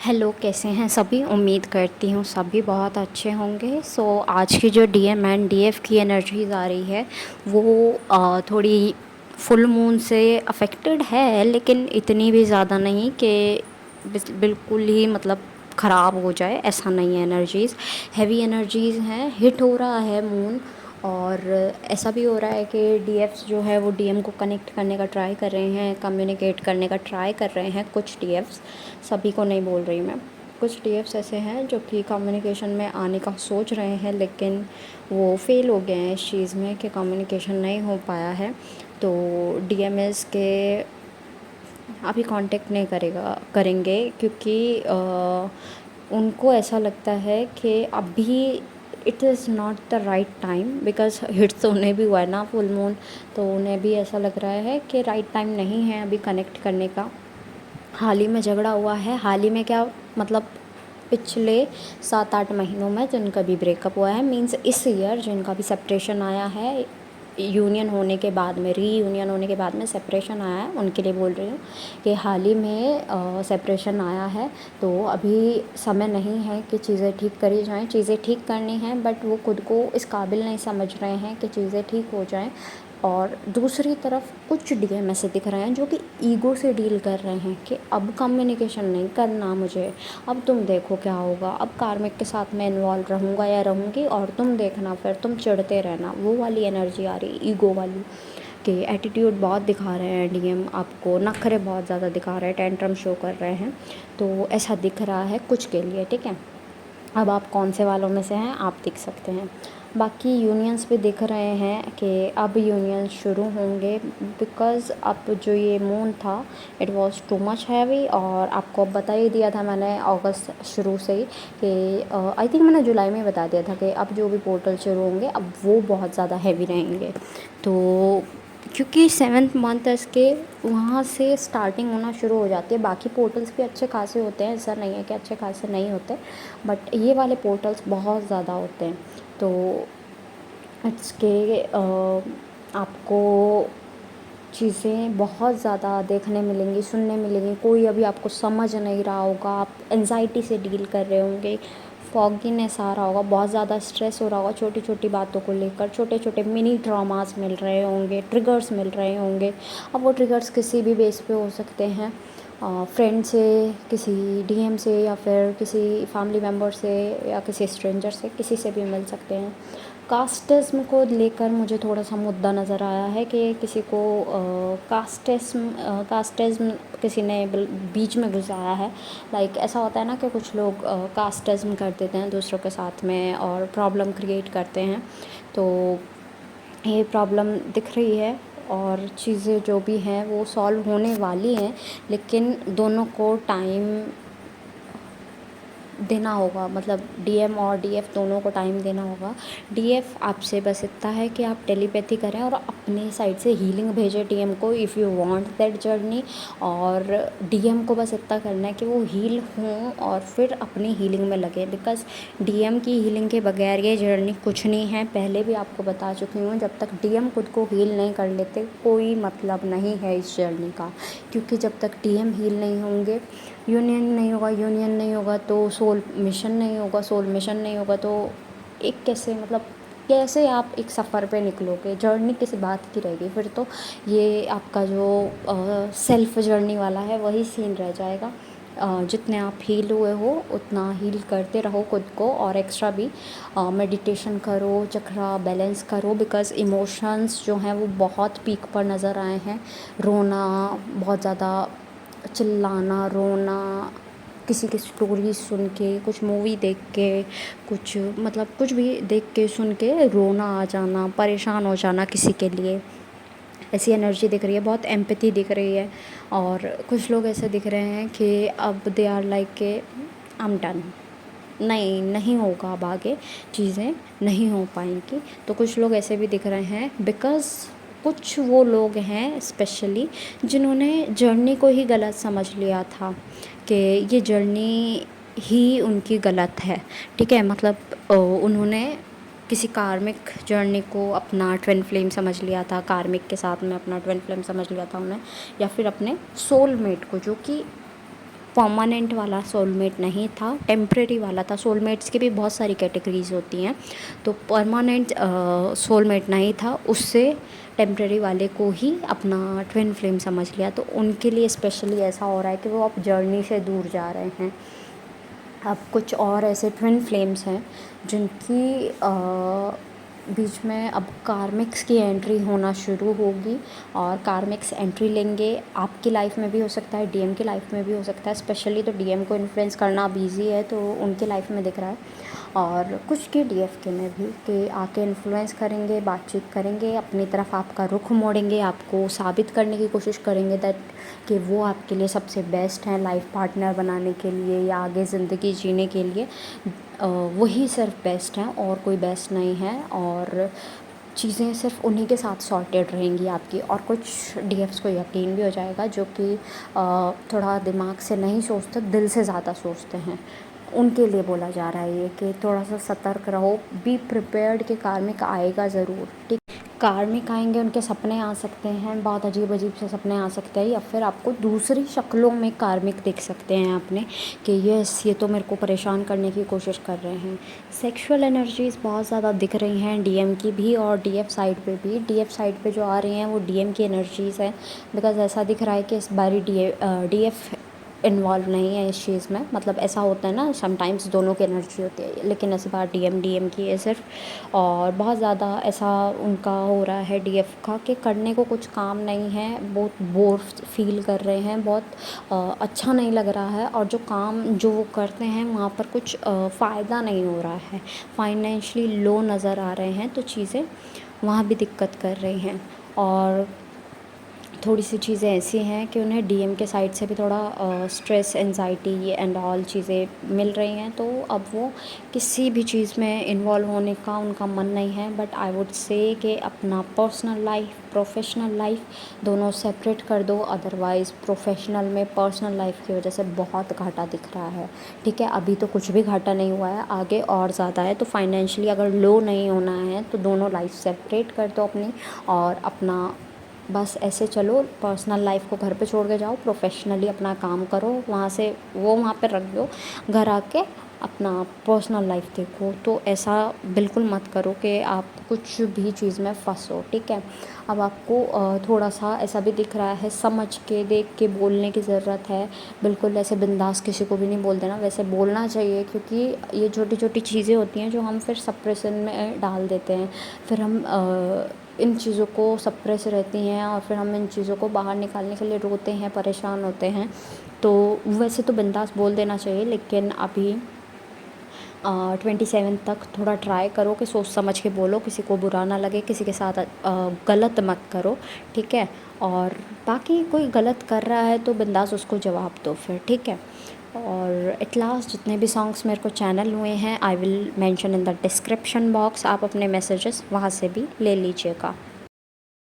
Hello, कैसे हैं सभी? उम्मीद करती हूँ सभी बहुत अच्छे होंगे। आज की जो डीएम एंड डीएफ की एनर्जीज़ आ रही है वो थोड़ी फुल मून से अफेक्टेड है, लेकिन इतनी भी ज़्यादा नहीं कि बिल्कुल ही मतलब ख़राब हो जाए, ऐसा नहीं है। एनर्जीज़ हैवी एनर्जीज़ हैं, हिट हो रहा है मून। और ऐसा भी हो रहा है कि डीएफ्स जो है वो डीएम को कनेक्ट करने का ट्राई कर रहे हैं, कम्युनिकेट करने का ट्राई कर रहे हैं। कुछ डीएफ्स, सभी को नहीं बोल रही मैं, कुछ डीएफ्स ऐसे हैं जो कि कम्युनिकेशन में आने का सोच रहे हैं, लेकिन वो फेल हो गए हैं इस चीज़ में कि कम्युनिकेशन नहीं हो पाया है। तो डीएमएस के अभी कांटेक्ट नहीं करेंगे, क्योंकि उनको ऐसा लगता है कि अभी it is not the right time, because hits तो उन्हें भी हुआ है ना फुल मून, तो उन्हें भी ऐसा लग रहा है कि राइट टाइम नहीं है अभी कनेक्ट करने का। हाल ही में झगड़ा हुआ है, हाल ही में क्या मतलब पिछले 7-8 महीनों में जिनका भी ब्रेकअप हुआ है, मीन्स इस ईयर जिनका भी सेपरेशन आया है, यूनियन होने के बाद में, रीयूनियन होने के बाद में सेपरेशन आया है, उनके लिए बोल रही हूँ कि हाल ही में सेपरेशन आया है। तो अभी समय नहीं है कि चीज़ें ठीक करी जाएँ, चीज़ें ठीक करनी हैं, बट वो खुद को इस काबिल नहीं समझ रहे हैं कि चीज़ें ठीक हो जाएँ। और दूसरी तरफ कुछ डीएम ऐसे दिख रहे हैं जो कि ईगो से डील कर रहे हैं कि अब कम्युनिकेशन नहीं करना मुझे, अब तुम देखो क्या होगा, अब कार्मिक के साथ मैं इन्वॉल्व रहूँगा या रहूँगी और तुम देखना, फिर तुम चिढ़ते रहना। वो वाली एनर्जी आ रही, ईगो वाली, कि एटीट्यूड बहुत दिखा रहे हैं डीएम, आपको नखरे बहुत ज़्यादा दिखा रहे हैं, टेंट्रम शो कर रहे हैं। तो ऐसा दिख रहा है कुछ के लिए, ठीक है। अब आप कौन से वालों में से हैं आप देख सकते हैं। बाकी यूनियंस भी दिख रहे हैं कि अब यूनियन शुरू होंगे, बिकॉज़ अब जो ये मून था it was too much heavy. और आपको अब बता ही दिया था मैंने अगस्त शुरू से ही कि आई थिंक मैंने जुलाई में बता दिया था कि अब जो भी पोर्टल शुरू होंगे अब वो बहुत ज़्यादा हैवी रहेंगे। तो क्योंकि 7th मंथ इसके वहाँ से स्टार्टिंग होना शुरू हो जाती है। बाकी पोर्टल्स भी अच्छे खासे होते हैं, ऐसा नहीं है कि अच्छे खासे नहीं होते, बट ये वाले पोर्टल्स बहुत ज़्यादा होते हैं। तो इसके आपको चीज़ें बहुत ज़्यादा देखने मिलेंगी, सुनने मिलेंगी। कोई अभी आपको समझ नहीं रहा होगा, आप एंजाइटी से डील कर रहे होंगे, फॉगीनेस आ रहा होगा, बहुत ज़्यादा स्ट्रेस हो रहा होगा छोटी छोटी बातों को लेकर, छोटे छोटे मिनी ड्रामास मिल रहे होंगे, ट्रिगर्स मिल रहे होंगे। अब वो ट्रिगर्स किसी भी बेस पे हो सकते हैं, फ्रेंड से, किसी डीएम से, या फिर किसी फैमिली मेम्बर से, या किसी स्ट्रेंजर से, किसी से भी मिल सकते हैं। कास्टिज़्म को लेकर मुझे थोड़ा सा मुद्दा नज़र आया है कि किसी को कास्टिज़्म किसी ने बीच में घुसाया है। लाइक ऐसा होता है ना कि कुछ लोग कास्टिज़्म कर देते हैं दूसरों के साथ में और प्रॉब्लम क्रिएट करते हैं। तो ये प्रॉब्लम दिख रही है और चीज़ें जो भी हैं वो सॉल्व होने वाली हैं, लेकिन दोनों को टाइम देना होगा। मतलब डीएम और डीएफ दोनों को टाइम देना होगा। डीएफ आपसे बस इतना है कि आप टेलीपैथी करें और अपने साइड से हीलिंग भेजें डीएम को, if you want that journey. और डीएम को बस इतना करना है कि वो हील हों और फिर अपनी हीलिंग में लगे, बिकॉज़ डीएम की हीलिंग के बगैर ये जर्नी कुछ नहीं है। पहले भी आपको बता चुकी हूँ, जब तक डीएम खुद को हील नहीं कर लेते कोई मतलब नहीं है इस जर्नी का। क्योंकि जब तक डीएम हील नहीं होंगे, यूनियन नहीं होगा, यूनियन नहीं होगा तो सोल मिशन नहीं होगा, सोल मिशन नहीं होगा तो एक कैसे, मतलब कैसे आप एक सफ़र पे निकलोगे? जर्नी किसी बात की रहेगी फिर तो। ये आपका जो सेल्फ जर्नी वाला है वही सीन रह जाएगा। जितने आप हील हुए हो उतना हील करते रहो खुद को, और एक्स्ट्रा भी मेडिटेशन करो, चक्रा बैलेंस करो, बिकॉज़ इमोशंस जो हैं वो बहुत पीक पर नज़र आए हैं। रोना, बहुत ज़्यादा चिल्लाना, रोना, किसी की स्टोरी सुन के, कुछ मूवी देख के, कुछ मतलब कुछ भी देख के सुन के रोना आ जाना, परेशान हो जाना किसी के लिए, ऐसी एनर्जी दिख रही है। बहुत एम्पैथी दिख रही है। और कुछ लोग ऐसे दिख रहे हैं कि अब दे आर लाइक के आई एम डन, नहीं नहीं होगा, अब आगे चीज़ें नहीं हो पाएंगी। तो कुछ लोग ऐसे भी दिख रहे हैं, बिकॉज़ कुछ वो लोग हैं स्पेशली जिन्होंने जर्नी को ही गलत समझ लिया था कि ये जर्नी ही उनकी गलत है, ठीक है। मतलब उन्होंने किसी कार्मिक जर्नी को अपना ट्विन फ्लेम समझ लिया था, कार्मिक के साथ में अपना ट्विन फ्लेम समझ लिया था उन्हें, या फिर अपने सोलमेट को, जो कि परमानेंट वाला सोलमेट नहीं था, टेम्परेरी वाला था। सोलमेट्स की भी बहुत सारी कैटेगरीज होती हैं, तो परमानेंट सोलमेट नहीं था, उससे टेम्परेरी वाले को ही अपना ट्विन फ्लेम समझ लिया। तो उनके लिए स्पेशली ऐसा हो रहा है कि वो अब जर्नी से दूर जा रहे हैं। अब कुछ और ऐसे ट्विन फ्लेम्स हैं जिनकी बीच में अब कार्मिक्स की एंट्री होना शुरू होगी, और कार्मिक्स एंट्री लेंगे। आपकी लाइफ में भी हो सकता है, डीएम की लाइफ में भी हो सकता है। स्पेशली तो डीएम को इन्फ्लुएंस करना अब ईज़ी है, तो उनकी लाइफ में दिख रहा है। और कुछ के डीएफ के में भी कि आके इन्फ्लुएंस करेंगे, बातचीत करेंगे, अपनी तरफ आपका रुख मोड़ेंगे, आपको साबित करने की कोशिश करेंगे दैट कि वो आपके लिए सबसे बेस्ट हैं लाइफ पार्टनर बनाने के लिए या आगे ज़िंदगी जीने के लिए। वही सिर्फ बेस्ट हैं और कोई बेस्ट नहीं है, और चीज़ें सिर्फ उन्हीं के साथ सॉर्टेड रहेंगी आपकी। और कुछ डीएफ्स को यकीन भी हो जाएगा जो कि थोड़ा दिमाग से नहीं सोचते, दिल से ज़्यादा सोचते हैं। उनके लिए बोला जा रहा है ये कि थोड़ा सा सतर्क रहो, बी प्रिपेयर्ड कि कार्मिक आएगा ज़रूर। ठीक, कार्मिक आएंगे, उनके सपने आ सकते हैं, बहुत अजीब अजीब से सपने आ सकते हैं, या फिर आपको दूसरी शक्लों में कार्मिक दिख सकते हैं अपने कि ये तो मेरे को परेशान करने की कोशिश कर रहे हैं। सेक्सुअल एनर्जीज़ बहुत ज़्यादा दिख रही हैं डीएम की भी और डीएफ साइड पे भी। डीएफ साइड पे जो आ रही हैं वो डीएम की एनर्जीज़ हैं, बिकॉज़ ऐसा दिख रहा है कि इस बारी डीएफ इन्वॉल्व नहीं है इस चीज़ में। मतलब ऐसा होता है ना, समटाइम्स दोनों की एनर्जी होती है, लेकिन इस बार डीएम की है सिर्फ। और बहुत ज़्यादा ऐसा उनका हो रहा है डीएफ का कि करने को कुछ काम नहीं है, बहुत बोर फील कर रहे हैं, बहुत अच्छा नहीं लग रहा है, और जो काम जो वो करते हैं वहाँ पर कुछ फ़ायदा नहीं हो रहा है, फाइनेंशियली लो नज़र आ रहे हैं, तो चीज़ें वहाँ भी दिक्कत कर रही हैं। और थोड़ी सी चीज़ें ऐसी हैं कि उन्हें डीएम के साइड से भी थोड़ा स्ट्रेस, एंजाइटी एंड ऑल चीज़ें मिल रही हैं, तो अब वो किसी भी चीज़ में इन्वॉल्व होने का उनका मन नहीं है। बट आई वुड से कि अपना पर्सनल लाइफ, प्रोफेशनल लाइफ दोनों सेपरेट कर दो, अदरवाइज़ प्रोफेशनल में पर्सनल लाइफ की वजह से बहुत घाटा दिख रहा है। ठीक है, अभी तो कुछ भी घाटा नहीं हुआ है, आगे और ज़्यादा है। तो फाइनेंशियली अगर लो नहीं होना है तो दोनों लाइफ सेपरेट कर दो अपनी, और अपना बस ऐसे चलो, पर्सनल लाइफ को घर पे छोड़ के जाओ, प्रोफेशनली अपना काम करो, वहाँ से वो वहाँ पे रख दो, घर आके अपना पर्सनल लाइफ देखो। तो ऐसा बिल्कुल मत करो कि आप कुछ भी चीज़ में फंसो। ठीक है, अब आपको थोड़ा सा ऐसा भी दिख रहा है, समझ के देख के बोलने की ज़रूरत है। बिल्कुल ऐसे बिंदास किसी को भी नहीं बोल देना, वैसे बोलना चाहिए, क्योंकि ये छोटी छोटी चीज़ें होती हैं जो हम फिर सप्रेशन में डाल देते हैं। फिर हम इन चीज़ों को सप्रेस रहती हैं, और फिर हम इन चीज़ों को बाहर निकालने के लिए रोते हैं, परेशान होते हैं। तो वैसे तो बिंदास बोल देना चाहिए, लेकिन अभी 27 तक थोड़ा ट्राई करो कि सोच समझ के बोलो, किसी को बुरा ना लगे, किसी के साथ गलत मत करो। ठीक है, और बाकी कोई गलत कर रहा है तो बिंदास उसको जवाब दो फिर। ठीक है, और एट लास्ट जितने भी सॉन्ग्स मेरे को चैनल हुए हैं I will mention in the description box, आप अपने मैसेजेस वहाँ से भी ले लीजिएगा।